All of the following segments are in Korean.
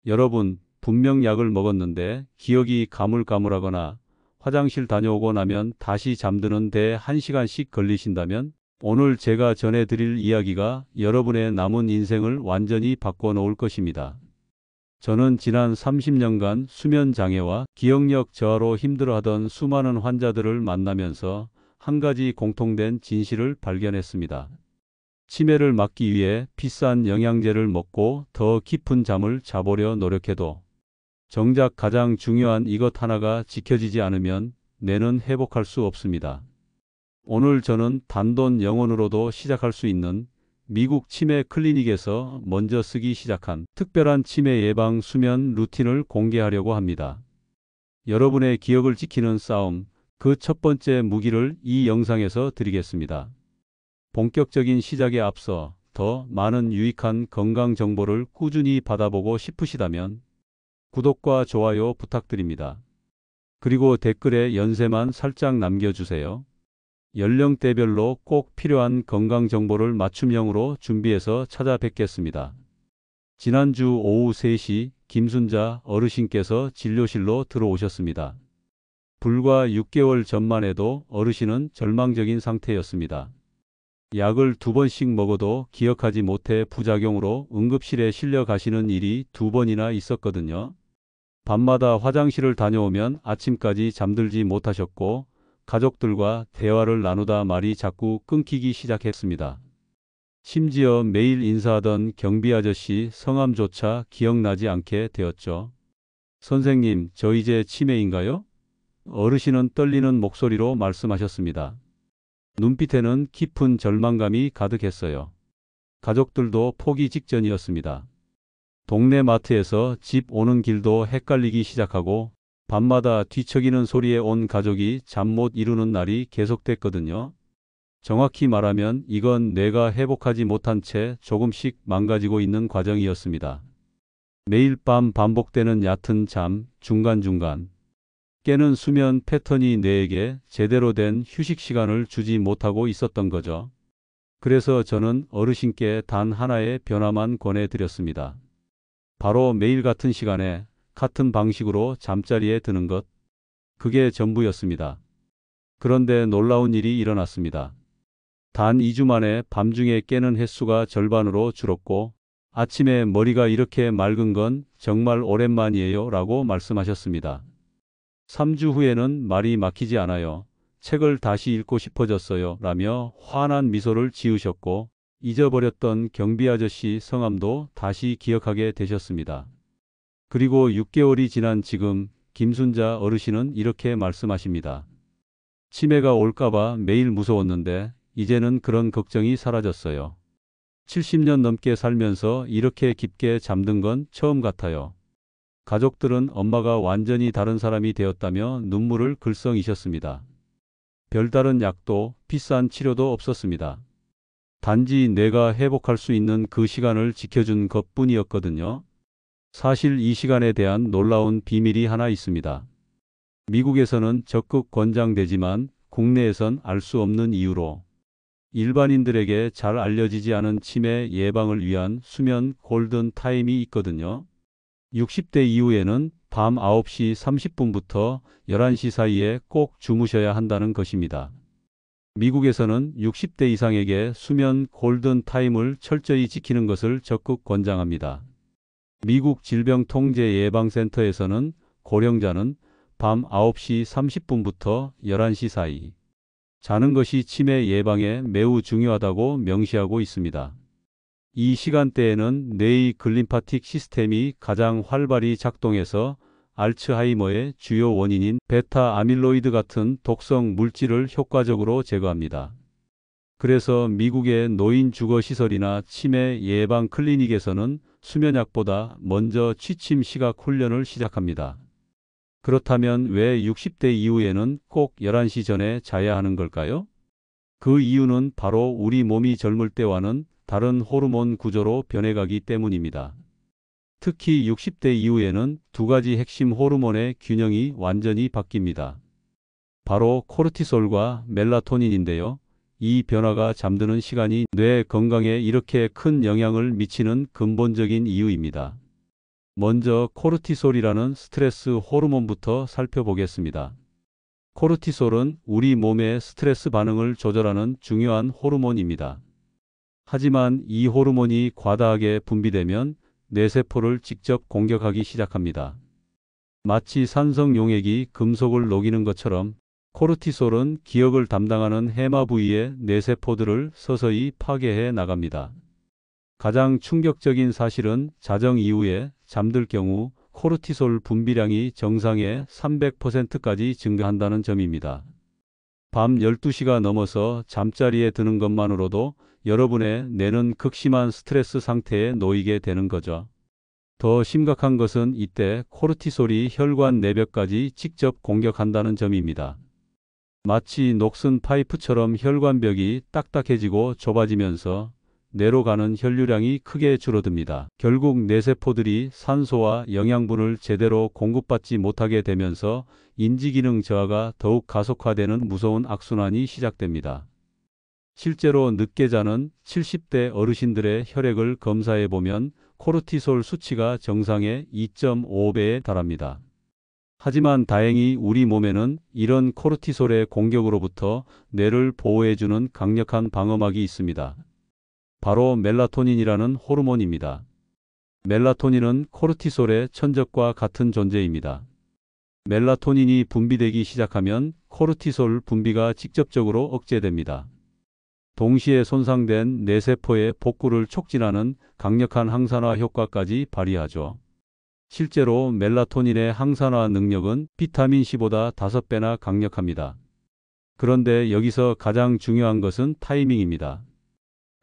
여러분, 분명 약을 먹었는데 기억이 가물가물하거나 화장실 다녀오고 나면 다시 잠드는 데 1시간씩 걸리신다면 오늘 제가 전해드릴 이야기가 여러분의 남은 인생을 완전히 바꿔놓을 것입니다. 저는 지난 30년간 수면 장애와 기억력 저하로 힘들어하던 수많은 환자들을 만나면서 한 가지 공통된 진실을 발견했습니다. 치매를 막기 위해 비싼 영양제를 먹고 더 깊은 잠을 자보려 노력해도 정작 가장 중요한 이것 하나가 지켜지지 않으면 뇌는 회복할 수 없습니다. 오늘 저는 단돈 0원으로도 시작할 수 있는 미국 치매 클리닉에서 먼저 쓰기 시작한 특별한 치매 예방 수면 루틴을 공개하려고 합니다. 여러분의 기억을 지키는 싸움, 그 첫 번째 무기를 이 영상에서 드리겠습니다. 본격적인 시작에 앞서 더 많은 유익한 건강 정보를 꾸준히 받아보고 싶으시다면 구독과 좋아요 부탁드립니다. 그리고 댓글에 연세만 살짝 남겨주세요. 연령대별로 꼭 필요한 건강 정보를 맞춤형으로 준비해서 찾아뵙겠습니다. 지난주 오후 3시 김순자 어르신께서 진료실로 들어오셨습니다. 불과 6개월 전만 해도 어르신은 절망적인 상태였습니다. 약을 2번씩 먹어도 기억하지 못해 부작용으로 응급실에 실려 가시는 일이 2번이나 있었거든요. 밤마다 화장실을 다녀오면 아침까지 잠들지 못하셨고 가족들과 대화를 나누다 말이 자꾸 끊기기 시작했습니다. 심지어 매일 인사하던 경비 아저씨 성함조차 기억나지 않게 되었죠. 선생님, 저 이제 치매인가요? 어르신은 떨리는 목소리로 말씀하셨습니다. 눈빛에는 깊은 절망감이 가득했어요. 가족들도 포기 직전이었습니다. 동네 마트에서 집 오는 길도 헷갈리기 시작하고 밤마다 뒤척이는 소리에 온 가족이 잠 못 이루는 날이 계속됐거든요. 정확히 말하면 이건 뇌가 회복하지 못한 채 조금씩 망가지고 있는 과정이었습니다. 매일 밤 반복되는 얕은 잠, 중간중간 깨는 수면 패턴이 뇌에게 제대로 된 휴식 시간을 주지 못하고 있었던 거죠. 그래서 저는 어르신께 단 하나의 변화만 권해드렸습니다. 바로 매일 같은 시간에 같은 방식으로 잠자리에 드는 것. 그게 전부였습니다. 그런데 놀라운 일이 일어났습니다. 단 2주 만에 밤중에 깨는 횟수가 절반으로 줄었고 아침에 머리가 이렇게 맑은 건 정말 오랜만이에요 라고 말씀하셨습니다. 3주 후에는 말이 막히지 않아요. 책을 다시 읽고 싶어졌어요 라며 환한 미소를 지으셨고 잊어버렸던 경비 아저씨 성함도 다시 기억하게 되셨습니다. 그리고 6개월이 지난 지금 김순자 어르신은 이렇게 말씀하십니다. 치매가 올까봐 매일 무서웠는데 이제는 그런 걱정이 사라졌어요. 70년 넘게 살면서 이렇게 깊게 잠든 건 처음 같아요. 가족들은 엄마가 완전히 다른 사람이 되었다며 눈물을 글썽이셨습니다. 별다른 약도 비싼 치료도 없었습니다. 단지 뇌가 회복할 수 있는 그 시간을 지켜준 것뿐이었거든요. 사실 이 시간에 대한 놀라운 비밀이 하나 있습니다. 미국에서는 적극 권장되지만 국내에선 알 수 없는 이유로 일반인들에게 잘 알려지지 않은 치매 예방을 위한 수면 골든 타임이 있거든요. 60대 이후에는 밤 9시 30분부터 11시 사이에 꼭 주무셔야 한다는 것입니다. 미국에서는 60대 이상에게 수면 골든 타임을 철저히 지키는 것을 적극 권장합니다. 미국 질병통제예방센터에서는 고령자는 밤 9시 30분부터 11시 사이 자는 것이 치매 예방에 매우 중요하다고 명시하고 있습니다. 이 시간대에는 뇌의 글림파틱 시스템이 가장 활발히 작동해서 알츠하이머의 주요 원인인 베타 아밀로이드 같은 독성 물질을 효과적으로 제거합니다. 그래서 미국의 노인 주거시설이나 치매 예방 클리닉에서는 수면약보다 먼저 취침 시각 훈련을 시작합니다. 그렇다면 왜 60대 이후에는 꼭 11시 전에 자야 하는 걸까요? 그 이유는 바로 우리 몸이 젊을 때와는 다른 호르몬 구조로 변해가기 때문입니다. 특히 60대 이후에는 두 가지 핵심 호르몬의 균형이 완전히 바뀝니다. 바로 코르티솔과 멜라토닌인데요. 이 변화가 잠드는 시간이 뇌 건강에 이렇게 큰 영향을 미치는 근본적인 이유입니다. 먼저 코르티솔이라는 스트레스 호르몬부터 살펴보겠습니다. 코르티솔은 우리 몸의 스트레스 반응을 조절하는 중요한 호르몬입니다. 하지만 이 호르몬이 과다하게 분비되면 뇌세포를 직접 공격하기 시작합니다. 마치 산성 용액이 금속을 녹이는 것처럼 코르티솔은 기억을 담당하는 해마 부위의 뇌세포들을 서서히 파괴해 나갑니다. 가장 충격적인 사실은 자정 이후에 잠들 경우 코르티솔 분비량이 정상의 300%까지 증가한다는 점입니다. 밤 12시가 넘어서 잠자리에 드는 것만으로도 여러분의 뇌는 극심한 스트레스 상태에 놓이게 되는 거죠. 더 심각한 것은 이때 코르티솔이 혈관 내벽까지 직접 공격한다는 점입니다. 마치 녹슨 파이프처럼 혈관벽이 딱딱해지고 좁아지면서 뇌로 가는 혈류량이 크게 줄어듭니다. 결국 뇌세포들이 산소와 영양분을 제대로 공급받지 못하게 되면서 인지기능 저하가 더욱 가속화되는 무서운 악순환이 시작됩니다. 실제로 늦게 자는 70대 어르신들의 혈액을 검사해 보면 코르티솔 수치가 정상의 2.5배에 달합니다. 하지만 다행히 우리 몸에는 이런 코르티솔의 공격으로부터 뇌를 보호해주는 강력한 방어막이 있습니다. 바로 멜라토닌이라는 호르몬입니다. 멜라토닌은 코르티솔의 천적과 같은 존재입니다. 멜라토닌이 분비되기 시작하면 코르티솔 분비가 직접적으로 억제됩니다. 동시에 손상된 뇌세포의 복구를 촉진하는 강력한 항산화 효과까지 발휘하죠. 실제로 멜라토닌의 항산화 능력은 비타민C보다 5배나 강력합니다. 그런데 여기서 가장 중요한 것은 타이밍입니다.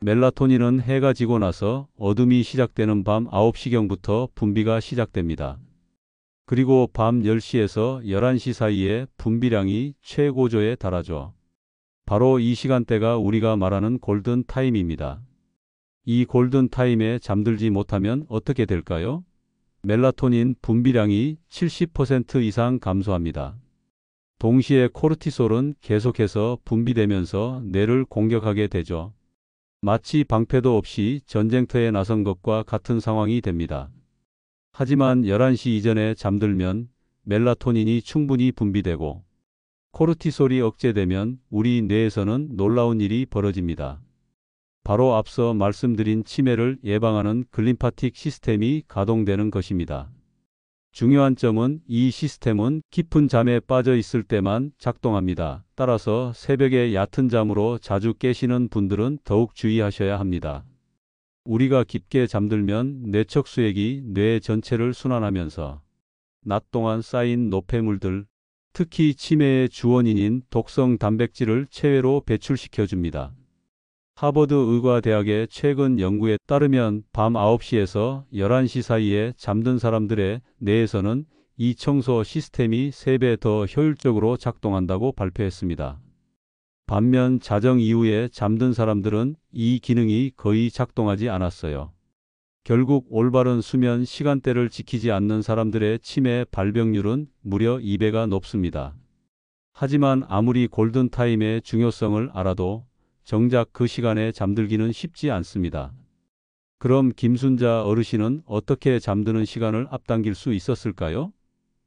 멜라토닌은 해가 지고 나서 어둠이 시작되는 밤 9시경부터 분비가 시작됩니다. 그리고 밤 10시에서 11시 사이에 분비량이 최고조에 달하죠. 바로 이 시간대가 우리가 말하는 골든 타임입니다. 이 골든 타임에 잠들지 못하면 어떻게 될까요? 멜라토닌 분비량이 70% 이상 감소합니다. 동시에 코르티솔은 계속해서 분비되면서 뇌를 공격하게 되죠. 마치 방패도 없이 전쟁터에 나선 것과 같은 상황이 됩니다. 하지만 11시 이전에 잠들면 멜라토닌이 충분히 분비되고 코르티솔이 억제되면 우리 뇌에서는 놀라운 일이 벌어집니다. 바로 앞서 말씀드린 치매를 예방하는 글림파틱 시스템이 가동되는 것입니다. 중요한 점은 이 시스템은 깊은 잠에 빠져 있을 때만 작동합니다. 따라서 새벽에 얕은 잠으로 자주 깨시는 분들은 더욱 주의하셔야 합니다. 우리가 깊게 잠들면 뇌척수액이 뇌 전체를 순환하면서 낮 동안 쌓인 노폐물들, 특히 치매의 주원인인 독성 단백질을 체외로 배출시켜줍니다. 하버드 의과대학의 최근 연구에 따르면 밤 9시에서 11시 사이에 잠든 사람들의 뇌에서는 이 청소 시스템이 3배 더 효율적으로 작동한다고 발표했습니다. 반면 자정 이후에 잠든 사람들은 이 기능이 거의 작동하지 않았어요. 결국 올바른 수면 시간대를 지키지 않는 사람들의 치매 발병률은 무려 2배가 높습니다. 하지만 아무리 골든타임의 중요성을 알아도 정작 그 시간에 잠들기는 쉽지 않습니다. 그럼 김순자 어르신은 어떻게 잠드는 시간을 앞당길 수 있었을까요?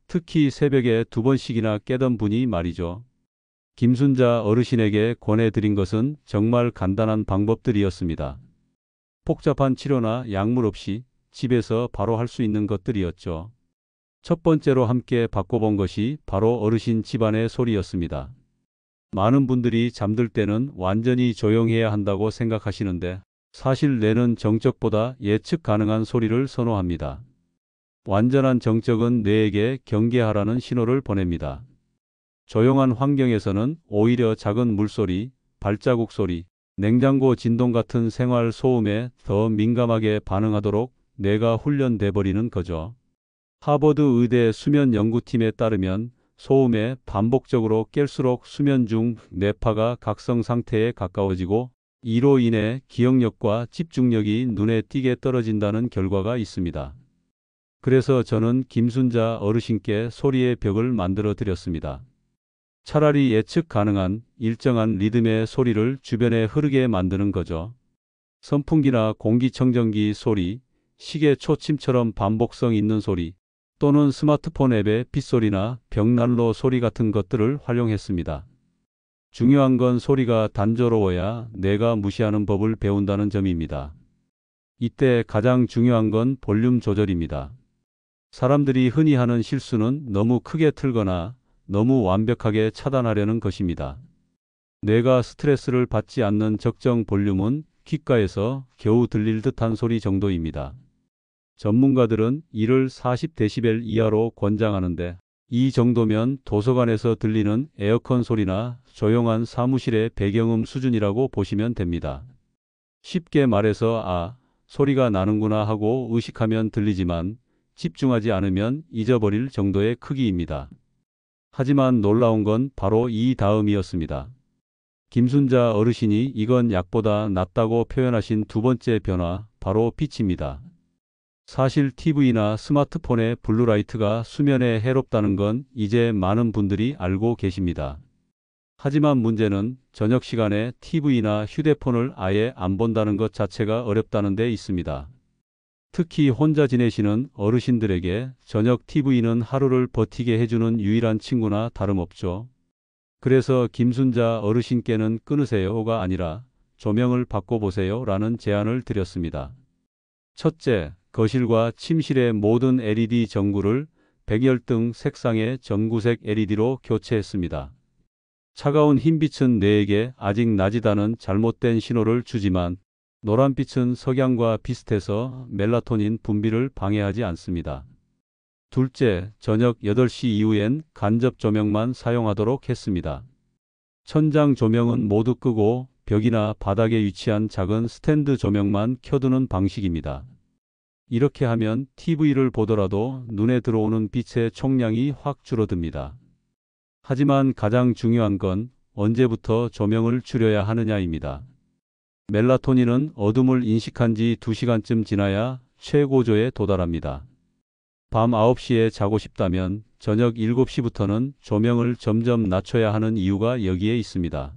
특히 새벽에 2번씩이나 깨던 분이 말이죠. 김순자 어르신에게 권해드린 것은 정말 간단한 방법들이었습니다. 복잡한 치료나 약물 없이 집에서 바로 할 수 있는 것들이었죠. 첫 번째로 함께 바꿔본 것이 바로 어르신 집안의 소리였습니다. 많은 분들이 잠들 때는 완전히 조용해야 한다고 생각하시는데 사실 뇌는 정적보다 예측 가능한 소리를 선호합니다. 완전한 정적은 뇌에게 경계하라는 신호를 보냅니다. 조용한 환경에서는 오히려 작은 물소리, 발자국 소리, 냉장고 진동 같은 생활 소음에 더 민감하게 반응하도록 뇌가 훈련돼 버리는 거죠. 하버드 의대 수면 연구팀에 따르면 소음에 반복적으로 깰수록 수면 중 뇌파가 각성 상태에 가까워지고 이로 인해 기억력과 집중력이 눈에 띄게 떨어진다는 결과가 있습니다. 그래서 저는 김순자 어르신께 소리의 벽을 만들어 드렸습니다. 차라리 예측 가능한 일정한 리듬의 소리를 주변에 흐르게 만드는 거죠. 선풍기나 공기청정기 소리, 시계 초침처럼 반복성 있는 소리 또는 스마트폰 앱의 빗소리나 벽난로 소리 같은 것들을 활용했습니다. 중요한 건 소리가 단조로워야 뇌가 무시하는 법을 배운다는 점입니다. 이때 가장 중요한 건 볼륨 조절입니다. 사람들이 흔히 하는 실수는 너무 크게 틀거나 너무 완벽하게 차단하려는 것입니다. 뇌가 스트레스를 받지 않는 적정 볼륨은 귓가에서 겨우 들릴 듯한 소리 정도입니다. 전문가들은 이를 40데시벨 이하로 권장하는데 이 정도면 도서관에서 들리는 에어컨 소리나 조용한 사무실의 배경음 수준이라고 보시면 됩니다. 쉽게 말해서 소리가 나는구나 하고 의식하면 들리지만 집중하지 않으면 잊어버릴 정도의 크기입니다. 하지만 놀라운 건 바로 이 다음이었습니다. 김순자 어르신이 이건 약보다 낫다고 표현하신 두 번째 변화, 바로 빛입니다. 사실 TV나 스마트폰의 블루라이트가 수면에 해롭다는 건 이제 많은 분들이 알고 계십니다. 하지만 문제는 저녁 시간에 TV나 휴대폰을 아예 안 본다는 것 자체가 어렵다는 데 있습니다. 특히 혼자 지내시는 어르신들에게 저녁 TV는 하루를 버티게 해주는 유일한 친구나 다름없죠. 그래서 김순자 어르신께는 끊으세요가 아니라 조명을 바꿔보세요 라는 제안을 드렸습니다. 첫째, 거실과 침실의 모든 LED 전구를 백열등 색상의 전구색 LED로 교체했습니다. 차가운 흰빛은 뇌에게 아직 낮이다는 잘못된 신호를 주지만 노란빛은 석양과 비슷해서 멜라토닌 분비를 방해하지 않습니다. 둘째, 저녁 8시 이후엔 간접 조명만 사용하도록 했습니다. 천장 조명은 모두 끄고 벽이나 바닥에 위치한 작은 스탠드 조명만 켜두는 방식입니다. 이렇게 하면 TV를 보더라도 눈에 들어오는 빛의 총량이 확 줄어듭니다. 하지만 가장 중요한 건 언제부터 조명을 줄여야 하느냐입니다. 멜라토닌은 어둠을 인식한 지 2시간쯤 지나야 최고조에 도달합니다. 밤 9시에 자고 싶다면 저녁 7시부터는 조명을 점점 낮춰야 하는 이유가 여기에 있습니다.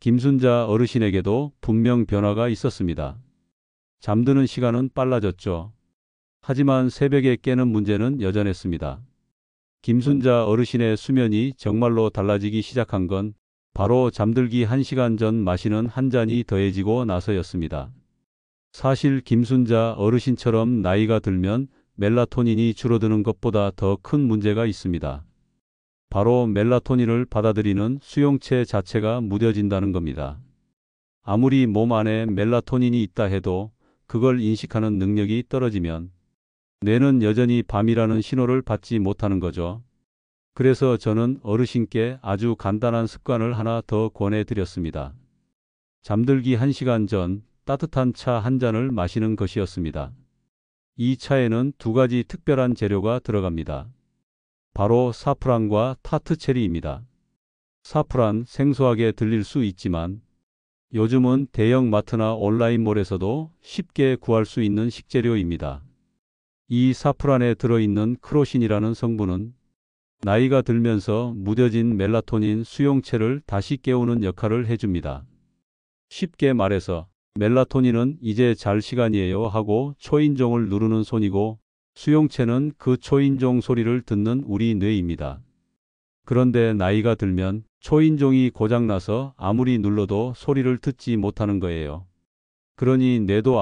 김순자 어르신에게도 분명 변화가 있었습니다. 잠드는 시간은 빨라졌죠. 하지만 새벽에 깨는 문제는 여전했습니다. 김순자 어르신의 수면이 정말로 달라지기 시작한 건 바로 잠들기 1시간 전 마시는 한 잔이 더해지고 나서였습니다. 사실 김순자 어르신처럼 나이가 들면 멜라토닌이 줄어드는 것보다 더 큰 문제가 있습니다. 바로 멜라토닌을 받아들이는 수용체 자체가 무뎌진다는 겁니다. 아무리 몸 안에 멜라토닌이 있다 해도 그걸 인식하는 능력이 떨어지면 뇌는 여전히 밤이라는 신호를 받지 못하는 거죠. 그래서 저는 어르신께 아주 간단한 습관을 하나 더 권해드렸습니다. 잠들기 1시간 전 따뜻한 차 한 잔을 마시는 것이었습니다. 이 차에는 두 가지 특별한 재료가 들어갑니다. 바로 사프란과 타트체리입니다. 사프란, 생소하게 들릴 수 있지만 요즘은 대형 마트나 온라인몰에서도 쉽게 구할 수 있는 식재료입니다. 이 사프란에 들어있는 크로신이라는 성분은 나이가 들면서 무뎌진 멜라토닌 수용체를 다시 깨우는 역할을 해줍니다. 쉽게 말해서 멜라토닌은 이제 잘 시간이에요 하고 초인종을 누르는 손이고 수용체는 그 초인종 소리를 듣는 우리 뇌입니다. 그런데 나이가 들면 초인종이 고장나서 아무리 눌러도 소리를 듣지 못하는 거예요. 그러니 뇌도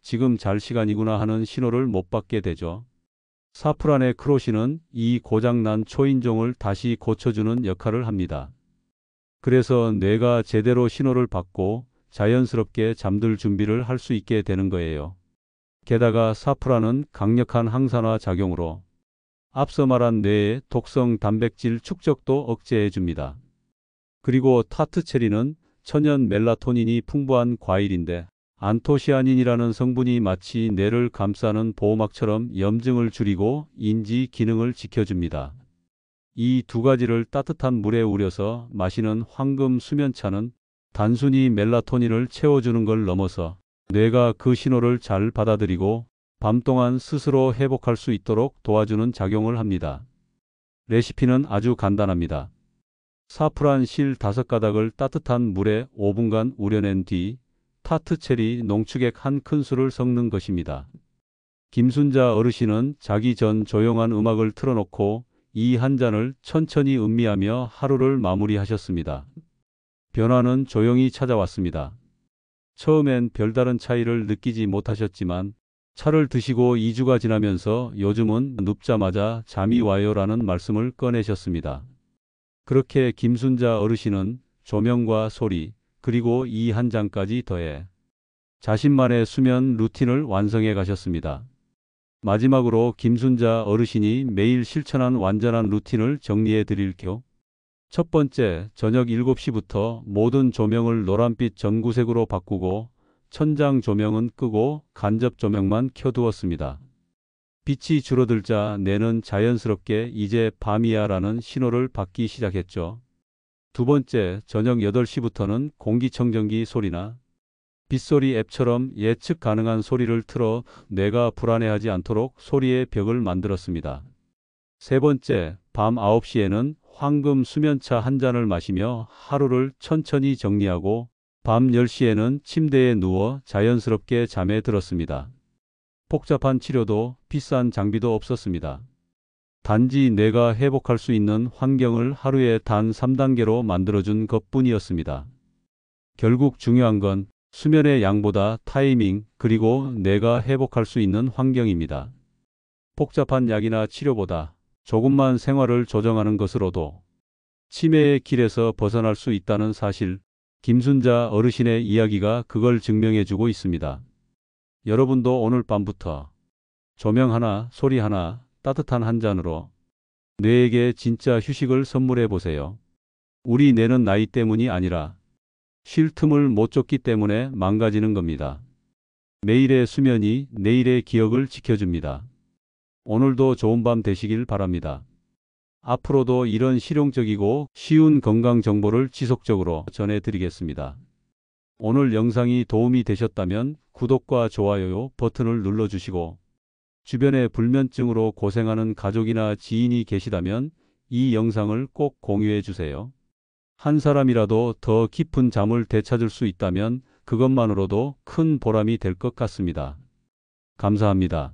지금 잘 시간이구나 하는 신호를 못 받게 되죠. 사프란의 크로신은 이 고장난 초인종을 다시 고쳐주는 역할을 합니다. 그래서 뇌가 제대로 신호를 받고 자연스럽게 잠들 준비를 할 수 있게 되는 거예요. 게다가 사프란은 강력한 항산화 작용으로 앞서 말한 뇌의 독성 단백질 축적도 억제해 줍니다. 그리고 타트체리는 천연 멜라토닌이 풍부한 과일인데 안토시아닌이라는 성분이 마치 뇌를 감싸는 보호막처럼 염증을 줄이고 인지 기능을 지켜줍니다. 이 두 가지를 따뜻한 물에 우려서 마시는 황금 수면차는 단순히 멜라토닌을 채워주는 걸 넘어서 뇌가 그 신호를 잘 받아들이고 밤 동안 스스로 회복할 수 있도록 도와주는 작용을 합니다. 레시피는 아주 간단합니다. 사프란 실 5가닥을 따뜻한 물에 5분간 우려낸 뒤 타트체리 농축액 1큰술을 섞는 것입니다. 김순자 어르신은 자기 전 조용한 음악을 틀어놓고 이 한 잔을 천천히 음미하며 하루를 마무리하셨습니다. 변화는 조용히 찾아왔습니다. 처음엔 별다른 차이를 느끼지 못하셨지만 차를 드시고 2주가 지나면서 요즘은 눕자마자 잠이 와요라는 말씀을 꺼내셨습니다. 그렇게 김순자 어르신은 조명과 소리 그리고 이 한 잔까지 더해 자신만의 수면 루틴을 완성해 가셨습니다. 마지막으로 김순자 어르신이 매일 실천한 완전한 루틴을 정리해 드릴게요. 첫 번째, 저녁 7시부터 모든 조명을 노란빛 전구색으로 바꾸고 천장 조명은 끄고 간접 조명만 켜두었습니다. 빛이 줄어들자 뇌는 자연스럽게 이제 밤이야 라는 신호를 받기 시작했죠. 두 번째, 저녁 8시부터는 공기청정기 소리나 빗소리 앱처럼 예측 가능한 소리를 틀어 뇌가 불안해하지 않도록 소리의 벽을 만들었습니다. 세 번째, 밤 9시에는 황금 수면차 한 잔을 마시며 하루를 천천히 정리하고 밤 10시에는 침대에 누워 자연스럽게 잠에 들었습니다. 복잡한 치료도 비싼 장비도 없었습니다. 단지 뇌가 회복할 수 있는 환경을 하루에 단 3단계로 만들어준 것뿐이었습니다. 결국 중요한 건 수면의 양보다 타이밍 그리고 뇌가 회복할 수 있는 환경입니다. 복잡한 약이나 치료보다 조금만 생활을 조정하는 것으로도 치매의 길에서 벗어날 수 있다는 사실, 김순자 어르신의 이야기가 그걸 증명해주고 있습니다. 여러분도 오늘 밤부터 조명 하나, 소리 하나, 따뜻한 한 잔으로 뇌에게 진짜 휴식을 선물해 보세요. 우리 뇌는 나이 때문이 아니라 쉴 틈을 못 줬기 때문에 망가지는 겁니다. 매일의 수면이 내일의 기억을 지켜줍니다. 오늘도 좋은 밤 되시길 바랍니다. 앞으로도 이런 실용적이고 쉬운 건강 정보를 지속적으로 전해드리겠습니다. 오늘 영상이 도움이 되셨다면 구독과 좋아요 버튼을 눌러주시고 주변에 불면증으로 고생하는 가족이나 지인이 계시다면 이 영상을 꼭 공유해 주세요. 한 사람이라도 더 깊은 잠을 되찾을 수 있다면 그것만으로도 큰 보람이 될 것 같습니다. 감사합니다.